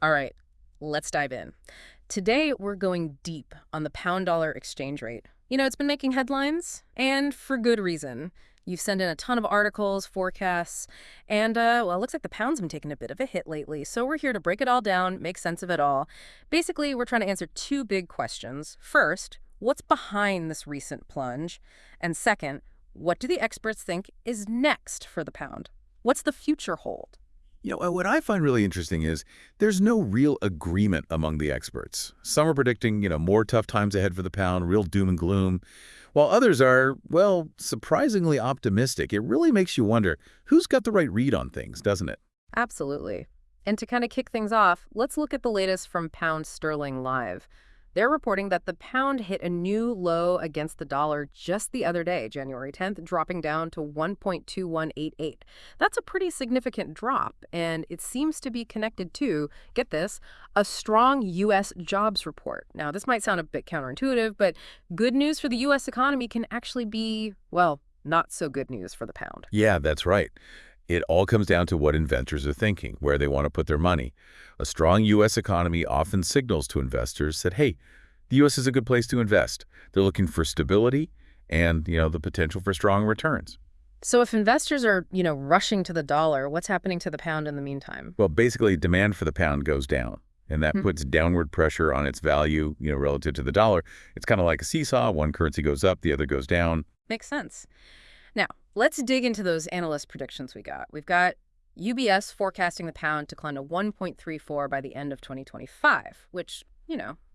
All right, let's dive in. Today, we're going deep on the pound dollar exchange rate. It's been making headlines, and for good reason. You've sent in a ton of articles, forecasts, and, well, it looks like the pound's been taking a bit of a hit lately. So we're here to break it all down, make sense of it all. Basically, we're trying to answer two big questions. First, what's behind this recent plunge? And second, what do the experts think is next for the pound? What's the future hold? What I find really interesting is there's no real agreement among the experts. Some are predicting, more tough times ahead for the pound, real doom and gloom, while others are, well, surprisingly optimistic. It really makes you wonder who's got the right read on things, doesn't it? Absolutely. And to kind of kick things off, let's look at the latest from Pound Sterling Live. They're reporting that the pound hit a new low against the dollar just the other day, January 10th, dropping down to 1.2188. That's a pretty significant drop, and it seems to be connected to, get this, a strong U.S. jobs report. Now, this might sound a bit counterintuitive, but good news for the U.S. economy can actually be, well, not so good news for the pound. Yeah, that's right. It all comes down to what investors are thinking, where they want to put their money. A strong U.S. economy often signals to investors that, hey, the U.S. is a good place to invest. They're looking for stability and, the potential for strong returns. So if investors are, rushing to the dollar, what's happening to the pound in the meantime? Well, basically, demand for the pound goes down, and that Hmm. puts downward pressure on its value, relative to the dollar. It's kind of like a seesaw. One currency goes up, the other goes down. Makes sense. Now, let's dig into those analyst predictions we got. We've got UBS forecasting the pound to climb to 1.34 by the end of 2025, which,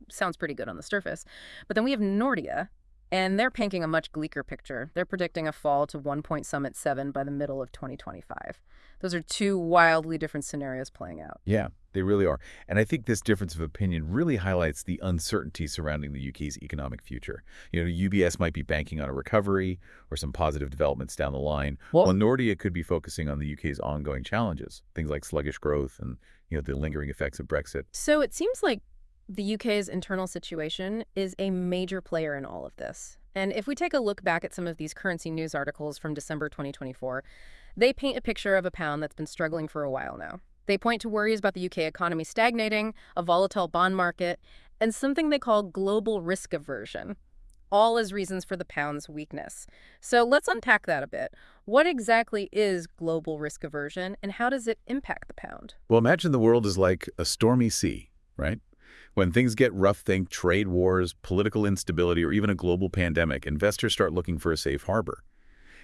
sounds pretty good on the surface. But then we have Nordea, and they're painting a much bleaker picture. They're predicting a fall to 1.7 by the middle of 2025. Those are two wildly different scenarios playing out. Yeah, they really are. And I think this difference of opinion really highlights the uncertainty surrounding the UK's economic future. UBS might be banking on a recovery or some positive developments down the line, while Well, Nordea could be focusing on the UK's ongoing challenges, things like sluggish growth and, the lingering effects of Brexit. so it seems like the UK's internal situation is a major player in all of this. And if we take a look back at some of these currency news articles from December 2024, they paint a picture of a pound that's been struggling for a while now. They point to worries about the UK economy stagnating, a volatile bond market, and something they call global risk aversion, all as reasons for the pound's weakness. So let's unpack that a bit. What exactly is global risk aversion, and how does it impact the pound? Well, imagine the world is like a stormy sea, right? When things get rough, think trade wars, political instability, or even a global pandemic, investors start looking for a safe harbor.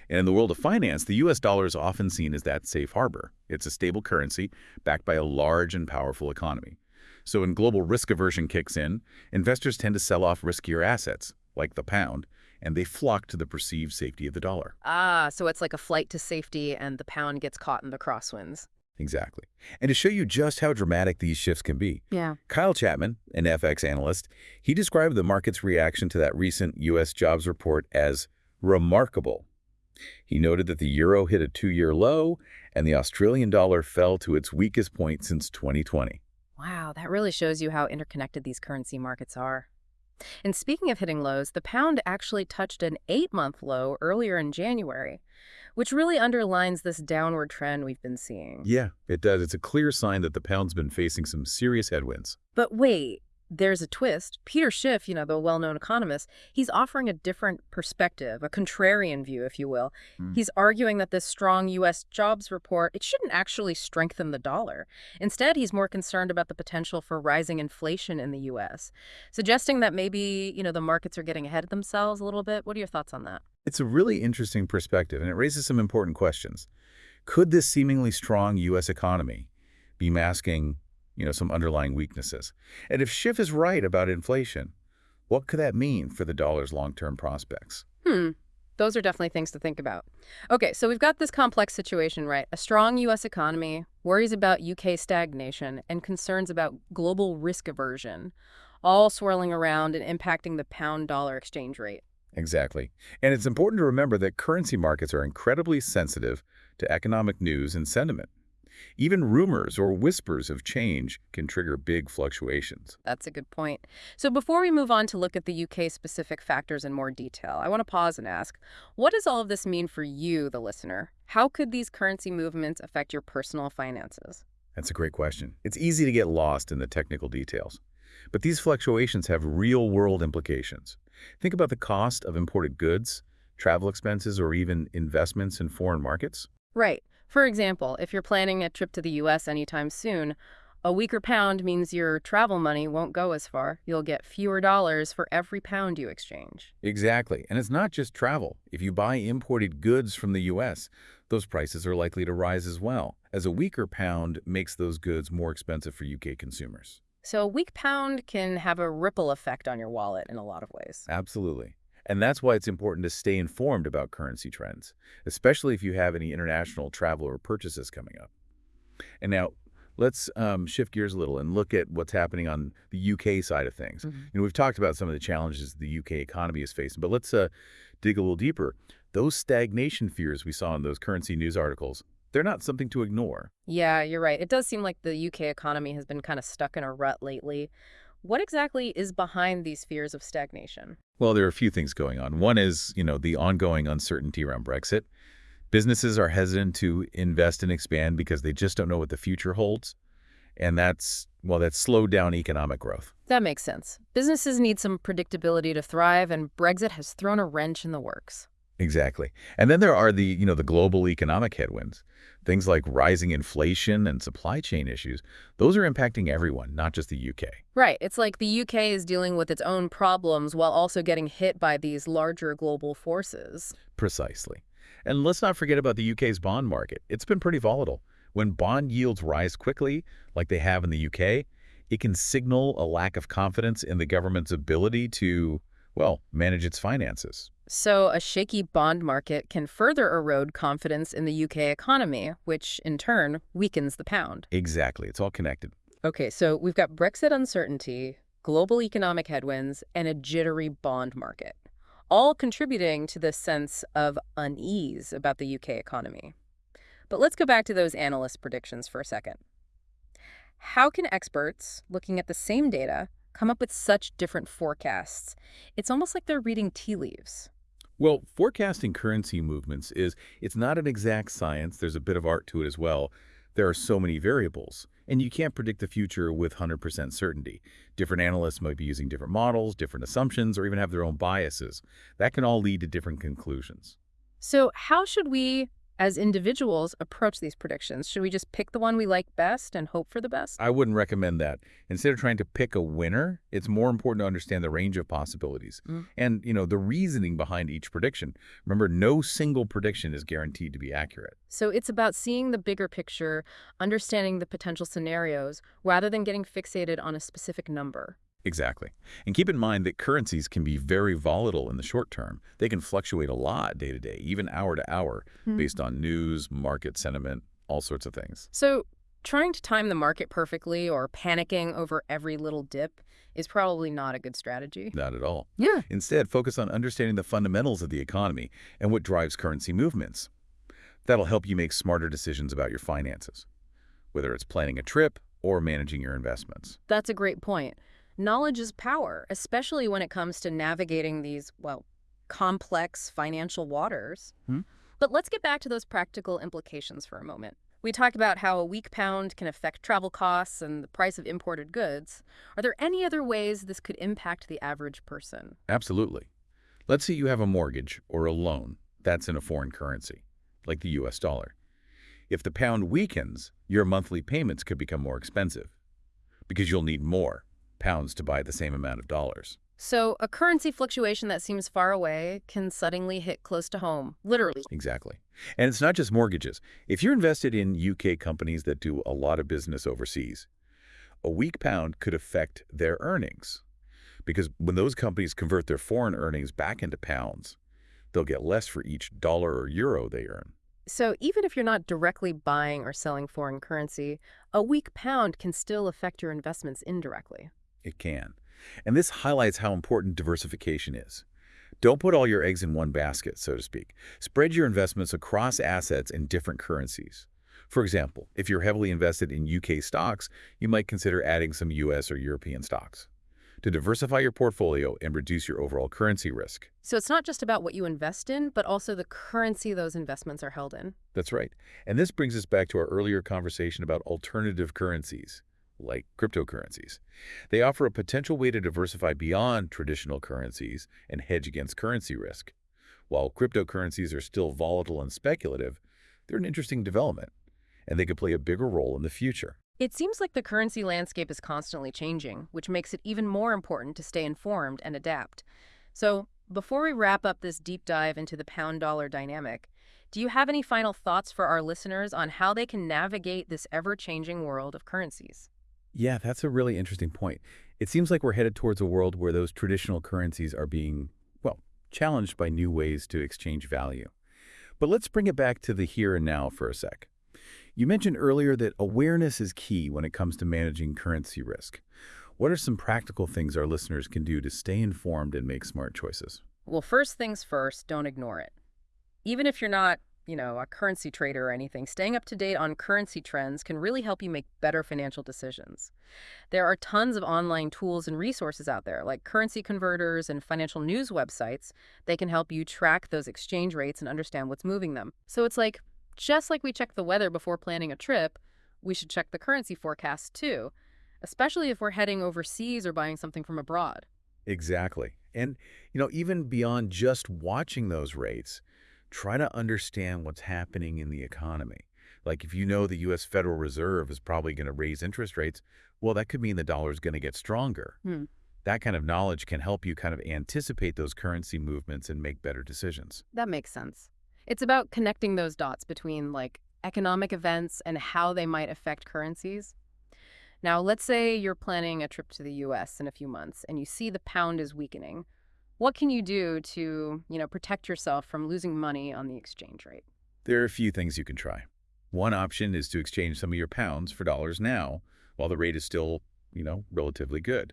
And in the world of finance, the U.S. dollar is often seen as that safe harbor. It's a stable currency backed by a large and powerful economy. So when global risk aversion kicks in, investors tend to sell off riskier assets, like the pound, and they flock to the perceived safety of the dollar. Ah, so it's like a flight to safety and the pound gets caught in the crosswinds. Exactly. And to show you just how dramatic these shifts can be, Yeah. Kyle Chapman, an FX analyst, he described the market's reaction to that recent U.S. jobs report as remarkable. He noted that the euro hit a two-year low and the Australian dollar fell to its weakest point since 2020. Wow, that really shows you how interconnected these currency markets are. And speaking of hitting lows, the pound actually touched an 8-month low earlier in January, which really underlines this downward trend we've been seeing. Yeah, it does. It's a clear sign that the pound's been facing some serious headwinds. But wait, there's a twist. Peter Schiff, the well-known economist, he's offering a different perspective, a contrarian view, if you will. He's arguing that this strong U.S. jobs report, it shouldn't actually strengthen the dollar. Instead, he's more concerned about the potential for rising inflation in the U.S., suggesting that maybe, the markets are getting ahead of themselves a little bit. What are your thoughts on that? It's a really interesting perspective, and it raises some important questions. Could this seemingly strong U.S. economy be masking, some underlying weaknesses? And if Schiff is right about inflation, what could that mean for the dollar's long-term prospects? Those are definitely things to think about. Okay, so we've got this complex situation, right? A strong U.S. economy, worries about UK stagnation, and concerns about global risk aversion, all swirling around and impacting the pound-dollar exchange rate. Exactly. And it's important to remember that currency markets are incredibly sensitive to economic news and sentiment. Even rumors or whispers of change can trigger big fluctuations. That's a good point. So before we move on to look at the UK-specific factors in more detail, I want to pause and ask, what does all of this mean for you, the listener? How could these currency movements affect your personal finances? That's a great question. It's easy to get lost in the technical details. But these fluctuations have real-world implications. Think about the cost of imported goods, travel expenses, or even investments in foreign markets. Right. For example, if you're planning a trip to the US anytime soon, a weaker pound means your travel money won't go as far. You'll get fewer dollars for every pound you exchange. Exactly. And it's not just travel. If you buy imported goods from the U.S., those prices are likely to rise as well, as a weaker pound makes those goods more expensive for UK consumers. So a weak pound can have a ripple effect on your wallet in a lot of ways. Absolutely. And that's why it's important to stay informed about currency trends, especially if you have any international travel or purchases coming up. And now, let's shift gears a little and look at what's happening on the UK side of things. We've talked about some of the challenges the UK economy is facing, but let's dig a little deeper. Those stagnation fears we saw in those currency news articles, they're not something to ignore. Yeah, you're right. It does seem like the UK economy has been kind of stuck in a rut lately. What exactly is behind these fears of stagnation? Well, there are a few things going on. One is, the ongoing uncertainty around Brexit. Businesses are hesitant to invest and expand because they just don't know what the future holds. And that's slowed down economic growth. That makes sense. Businesses need some predictability to thrive, and Brexit has thrown a wrench in the works. Exactly. And then there are the global economic headwinds. Things like rising inflation and supply chain issues. Those are impacting everyone, not just the UK. Right. It's like the UK is dealing with its own problems while also getting hit by these larger global forces. Precisely. And let's not forget about the UK's bond market. It's been pretty volatile. When bond yields rise quickly, like they have in the UK, it can signal a lack of confidence in the government's ability to, manage its finances. So a shaky bond market can further erode confidence in the UK economy, which in turn weakens the pound. Exactly. It's all connected. Okay, so we've got Brexit uncertainty, global economic headwinds, and a jittery bond market, all contributing to this sense of unease about the UK economy. But let's go back to those analyst predictions for a second. How can experts, looking at the same data, come up with such different forecasts? It's almost like they're reading tea leaves. Well, forecasting currency movements it's not an exact science. There's a bit of art to it as well. There are so many variables, and you can't predict the future with 100% certainty. Different analysts might be using different models, different assumptions, or even have their own biases. That can all lead to different conclusions. So how should we, as individuals, approach these predictions? Should we just pick the one we like best and hope for the best? I wouldn't recommend that. Instead of trying to pick a winner, it's more important to understand the range of possibilities and, the reasoning behind each prediction. Remember, no single prediction is guaranteed to be accurate. So it's about seeing the bigger picture, understanding the potential scenarios, rather than getting fixated on a specific number. Exactly. And keep in mind that currencies can be very volatile in the short term. They can fluctuate a lot day to day, even hour to hour, based on news, market sentiment, all sorts of things. So trying to time the market perfectly or panicking over every little dip is probably not a good strategy. Not at all. Yeah. Instead, focus on understanding the fundamentals of the economy and what drives currency movements. That'll help you make smarter decisions about your finances, whether it's planning a trip or managing your investments. That's a great point. Knowledge is power, especially when it comes to navigating these, complex financial waters. But let's get back to those practical implications for a moment. We talked about how a weak pound can affect travel costs and the price of imported goods. Are there any other ways this could impact the average person? Absolutely. Let's say you have a mortgage or a loan that's in a foreign currency, like the US dollar. If the pound weakens, your monthly payments could become more expensive because you'll need more pounds to buy the same amount of dollars. So a currency fluctuation that seems far away can suddenly hit close to home, literally. Exactly. And it's not just mortgages. If you're invested in UK companies that do a lot of business overseas, a weak pound could affect their earnings. Because when those companies convert their foreign earnings back into pounds, they'll get less for each dollar or euro they earn. So even if you're not directly buying or selling foreign currency, a weak pound can still affect your investments indirectly. It can. And this highlights how important diversification is. Don't put all your eggs in one basket, so to speak. Spread your investments across assets in different currencies. For example, if you're heavily invested in UK stocks, you might consider adding some US or European stocks. to diversify your portfolio and reduce your overall currency risk. So it's not just about what you invest in, but also the currency those investments are held in. That's right. And this brings us back to our earlier conversation about alternative currencies, like cryptocurrencies. They offer a potential way to diversify beyond traditional currencies and hedge against currency risk. While cryptocurrencies are still volatile and speculative, they're an interesting development, and they could play a bigger role in the future. It seems like the currency landscape is constantly changing, which makes it even more important to stay informed and adapt. So, before we wrap up this deep dive into the pound-dollar dynamic, do you have any final thoughts for our listeners on how they can navigate this ever-changing world of currencies? Yeah, that's a really interesting point. It seems like we're headed towards a world where those traditional currencies are being, well, challenged by new ways to exchange value. But let's bring it back to the here and now for a sec. You mentioned earlier that awareness is key when it comes to managing currency risk. What are some practical things our listeners can do to stay informed and make smart choices? Well, first things first, don't ignore it. Even if you're not, a currency trader or anything, staying up to date on currency trends can really help you make better financial decisions. There are tons of online tools and resources out there, like currency converters and financial news websites. They can help you track those exchange rates and understand what's moving them. So it's like, just like we check the weather before planning a trip, we should check the currency forecast too, especially if we're heading overseas or buying something from abroad. Exactly. And, even beyond just watching those rates, try to understand what's happening in the economy. Like if you know the U.S. Federal Reserve is probably going to raise interest rates, well, that could mean the dollar is going to get stronger. Hmm. That kind of knowledge can help you kind of anticipate those currency movements and make better decisions. That makes sense. It's about connecting those dots between economic events and how they might affect currencies. Now, let's say you're planning a trip to the US in a few months and you see the pound is weakening. What can you do to, protect yourself from losing money on the exchange rate? There are a few things you can try. One option is to exchange some of your pounds for dollars now while the rate is still, relatively good.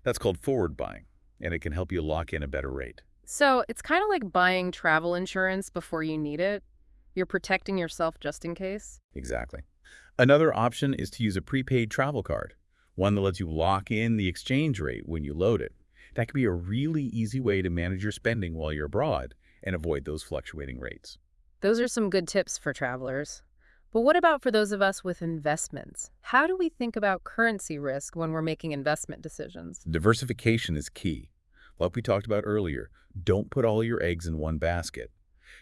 That's called forward buying, and it can help you lock in a better rate. So it's kind of like buying travel insurance before you need it. You're protecting yourself just in case. Exactly. Another option is to use a prepaid travel card, one that lets you lock in the exchange rate when you load it. That could be a really easy way to manage your spending while you're abroad and avoid those fluctuating rates. Those are some good tips for travelers. But what about for those of us with investments? How do we think about currency risk when we're making investment decisions? Diversification is key. Like we talked about earlier, don't put all your eggs in one basket.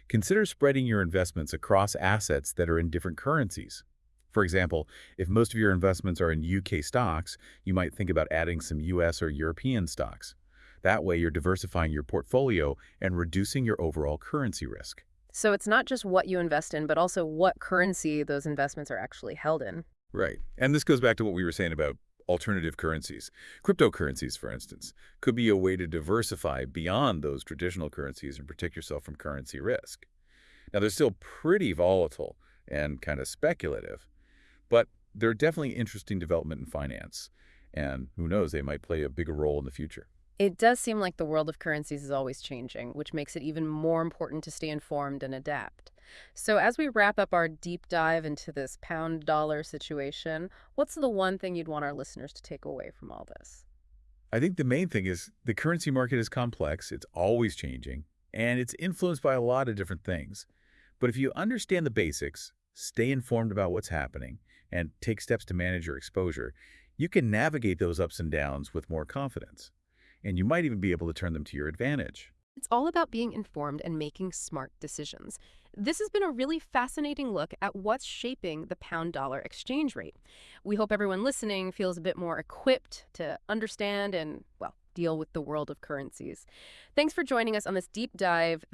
Consider spreading your investments across assets that are in different currencies. For example, if most of your investments are in UK stocks, you might think about adding some US or European stocks. That way, you're diversifying your portfolio and reducing your overall currency risk. So it's not just what you invest in, but also what currency those investments are actually held in. Right. And this goes back to what we were saying about alternative currencies. Cryptocurrencies, for instance, could be a way to diversify beyond those traditional currencies and protect yourself from currency risk. Now, they're still pretty volatile and kind of speculative, but they're definitely interesting development in finance. And who knows, they might play a bigger role in the future. It does seem like the world of currencies is always changing, which makes it even more important to stay informed and adapt. So as we wrap up our deep dive into this pound-dollar situation, what's the one thing you'd want our listeners to take away from all this? I think the main thing is the currency market is complex, it's always changing, and it's influenced by a lot of different things. But if you understand the basics, stay informed about what's happening, and take steps to manage your exposure, you can navigate those ups and downs with more confidence. And you might even be able to turn them to your advantage. It's all about being informed and making smart decisions. This has been a really fascinating look at what's shaping the pound-dollar exchange rate. We hope everyone listening feels a bit more equipped to understand and, well, deal with the world of currencies. Thanks for joining us on this deep dive